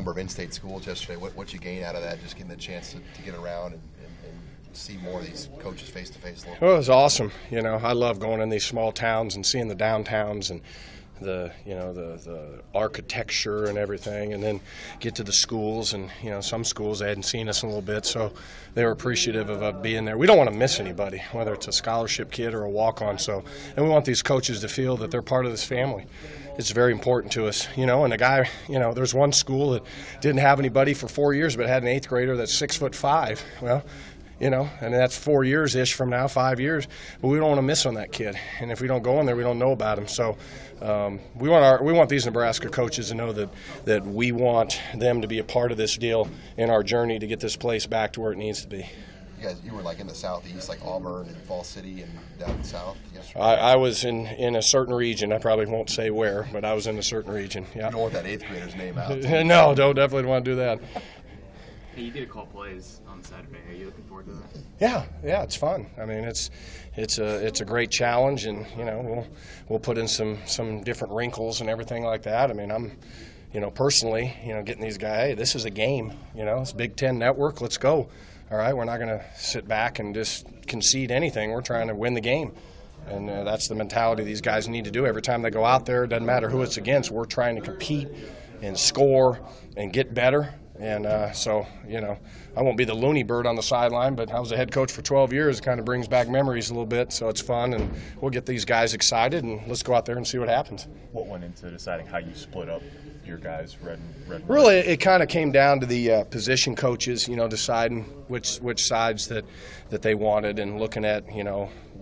number of in-state schools yesterday. What you gain out of that, just getting the chance to get around and see more of these coaches face-to-face? Well, it was awesome. You know, I love going in these small towns and seeing the downtowns and the architecture and everything, and then get to the schools, and some schools they hadn't seen us in a little bit, so they were appreciative of being there. We don't want to miss anybody, whether it's a scholarship kid or a walk-on, and we want these coaches to feel that they're part of this family. It's very important to us, and the guy, there's one school that didn't have anybody for 4 years but had an 8th grader that's 6'5". Well, and that's 4 years-ish from now, 5 years. But we don't want to miss on that kid. And if we don't go in there, we don't know about him. So we want these Nebraska coaches to know that we want them to be a part of this deal in our journey to get this place back to where it needs to be. You were like in the southeast, like Auburn and Fall City and down south yesterday? I was in a certain region. I probably won't say where, but I was in a certain region. Yeah. You don't want that 8th grader's name out. No, definitely don't want to do that. Hey, you did call plays on Saturday. Are you looking forward to that? Yeah, it's fun. I mean, it's a great challenge, and we'll put in some different wrinkles and everything like that. I mean, I'm personally getting these guys. Hey, this is a game. It's Big Ten Network. Let's go. All right, we're not going to sit back and just concede anything. We're trying to win the game. And that's the mentality these guys need to do every time they go out there. It doesn't matter who it's against. We're trying to compete and score and get better. And so, I won't be the loony bird on the sideline, but I was a head coach for 12 years. It kind of brings back memories a little bit, so it's fun, and we'll get these guys excited, and let's go out there and see what happens. What went into deciding how you split up your guys, red and Really, it kind of came down to the position coaches, deciding which sides that they wanted, and looking at,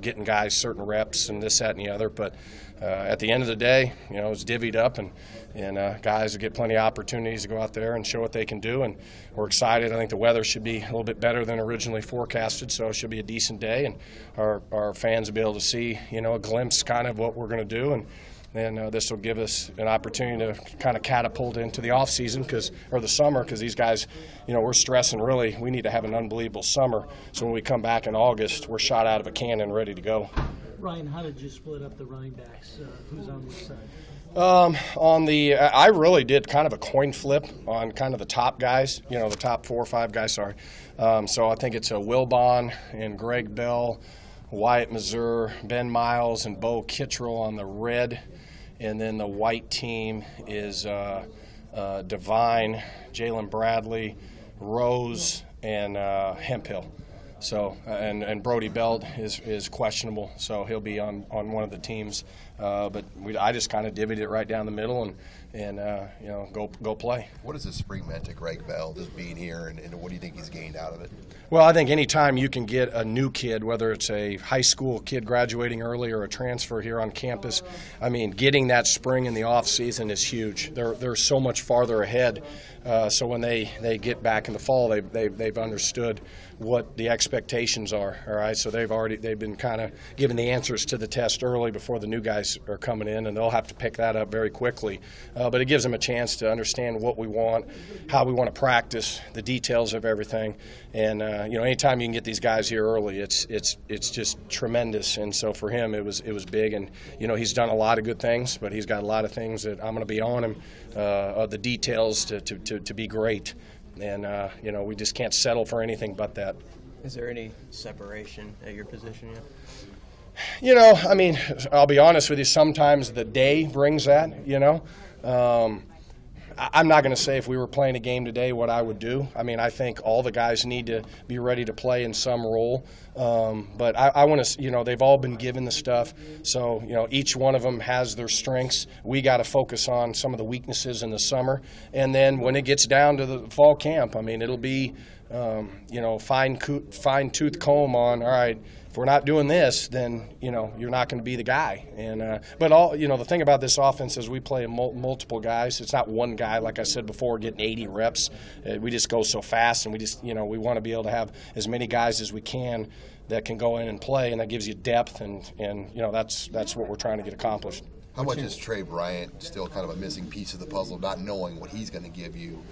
getting guys certain reps and this, that, and the other. But at the end of the day, it's divvied up, and guys will get plenty of opportunities to go out there and show what they can do. And we're excited. I think the weather should be a little bit better than originally forecasted, so it should be a decent day. And our fans will be able to see, a glimpse kind of what we're going to do. And this will give us an opportunity to kind of catapult into the off season or the summer, because these guys, we're stressing really we need to have an unbelievable summer. So when we come back in August, we're shot out of a cannon, ready to go. Ryan, how did you split up the running backs? Who's on which side? I really did kind of a coin flip on kind of the top guys, the top 4 or 5 guys, sorry. So I think it's a Wilbon and Greg Bell, Wyatt Mazur, Ben Miles, and Bo Kittrell on the red. And then the white team is Devine, Jalen Bradley, Rose, and Hemphill. So and Brody Belt is questionable, so he'll be on one of the teams. But I just kind of divvied it right down the middle and go play. What has this spring meant to Greg Bell, just being here, and what do you think he's gained out of it? Well, I think any time you can get a new kid, whether it's a high school kid graduating early or a transfer here on campus, I mean, getting that spring in the off season is huge. They're so much farther ahead. So when they get back in the fall, they've understood what the expectations are. All right, so they've been kind of given the answers to the test early before the new guys are coming in, and they'll have to pick that up very quickly. But it gives them a chance to understand what we want, how we want to practice, the details of everything. And anytime you can get these guys here early, it's just tremendous. And so for him, it was big. And he's done a lot of good things, but he's got a lot of things that I'm going to be on him, the details to be great. And we just can't settle for anything but that. Is there any separation at your position yet? I mean, I'll be honest with you. Sometimes the day brings that. I'm not going to say if we were playing a game today what I would do. I mean, I think all the guys need to be ready to play in some role. But I want to, they've all been given the stuff. So, each one of them has their strengths. We got to focus on some of the weaknesses in the summer. And then when it gets down to the fall camp, I mean, it'll be, fine-tooth comb on, all right, if we're not doing this, then, you're not going to be the guy. And but the thing about this offense is we play multiple guys. It's not one guy, like I said before, getting 80 reps. We just go so fast, and we just, we want to be able to have as many guys as we can that can go in and play, and that gives you depth, and that's what we're trying to get accomplished. How much is Trey Bryant still kind of a missing piece of the puzzle, not knowing what he's going to give you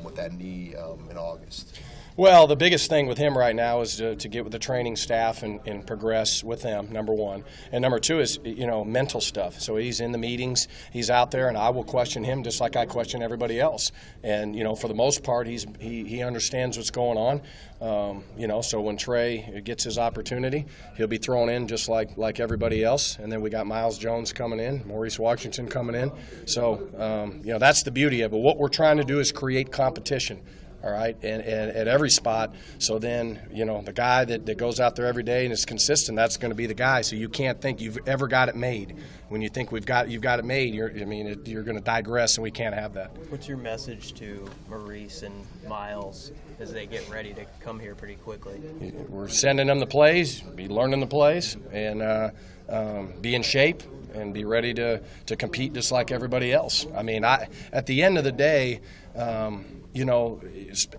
with that knee in August? Well, the biggest thing with him right now is to get with the training staff and progress with them, number one. And number two is, mental stuff. So he's in the meetings, he's out there, and I will question him just like I question everybody else. And, for the most part, he understands what's going on. So when Trey gets his opportunity, he'll be thrown in just like everybody else. And then we got Miles Jones coming in, Maurice Washington coming in. So, that's the beauty of it. What we're trying to do is create competition. All right, and at every spot. So then, the guy that goes out there every day and is consistent, that's going to be the guy. So you can't think you've ever got it made. When you think you've got it made, you're going to digress, and we can't have that. What's your message to Maurice and Miles as they get ready to come here pretty quickly? We're sending them the plays, be learning the plays, and be in shape and be ready to compete just like everybody else. At the end of the day,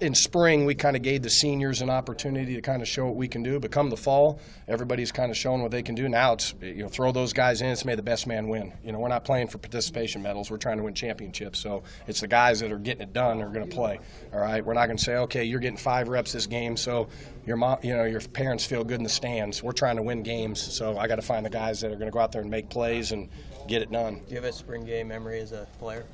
in spring we kind of gave the seniors an opportunity to kind of show what we can do. But come the fall, everybody's kind of showing what they can do. Now it's throw those guys in. It's made the best man win. We're not playing for participation medals. We're trying to win championships. So it's the guys that are getting it done that are going to play. All right, we're not going to say, okay, you're getting 5 reps this game, so your mom, your parents feel good in the stands. We're trying to win games, so I got to find the guys that are going to go out there and make plays and get it done. Do you have a spring game memory as a player?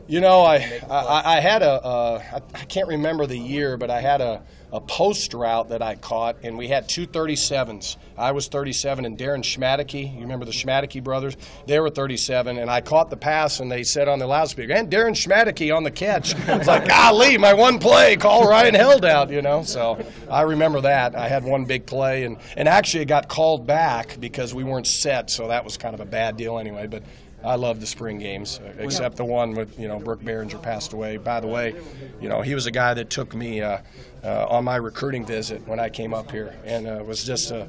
I had I can't remember the year, but I had a post route that I caught, and we had 2 37s. I was 37, and Darren Schmadeke, you remember the Schmadeke brothers? They were 37, and I caught the pass, and they said on the loudspeaker, and Darren Schmadeke on the catch. It's like, golly, my one play, call Ryan Held out, So I remember that. I had one big play, and actually it got called back because we weren't set, so that was kind of a bad deal anyway. But I love the spring games, except the one with, Brooke Behringer passed away. By the way, he was a guy that took me on my recruiting visit when I came up here, and was just a,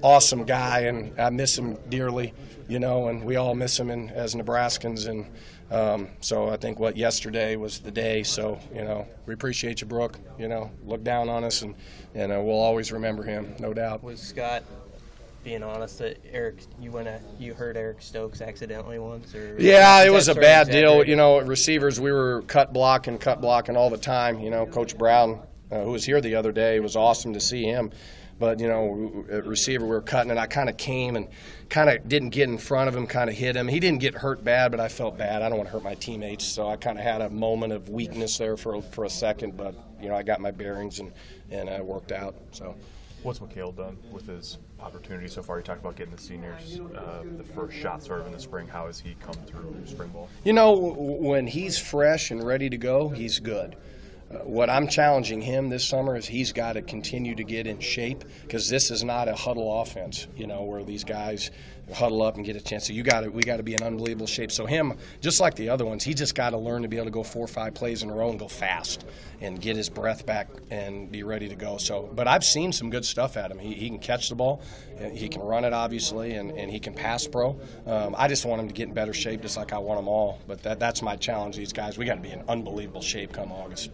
awesome guy, and I miss him dearly, and we all miss him as Nebraskans. And so I think yesterday was the day. So, we appreciate you, Brooke. Look down on us, and we'll always remember him, no doubt. Was Scott being honest that you hurt Eric Stokes accidentally once? Or yeah, it was a bad deal. Receivers, we were cut blocking all the time. Coach Brown, who was here the other day, it was awesome to see him. But, at receiver, we were cutting, and I kind of came and kind of didn't get in front of him, kind of hit him. He didn't get hurt bad, but I felt bad. I don't want to hurt my teammates, so I kind of had a moment of weakness there for a second. But, I got my bearings, and it worked out. So. What's McHale done with his opportunity so far? You talked about getting the seniors the first shot sort of in the spring. How has he come through spring ball? When he's fresh and ready to go, he's good. What I'm challenging him this summer is he's got to continue to get in shape, because this is not a huddle offense, where these guys huddle up and get a chance. So we got to be in unbelievable shape. So him, just like the other ones, he just got to learn to be able to go 4 or 5 plays in a row and go fast and get his breath back and be ready to go. So, but I've seen some good stuff at him. He can catch the ball, he can run it obviously, and he can pass pro. I just want him to get in better shape, just like I want them all. But that's my challenge. These guys, we got to be in unbelievable shape come August.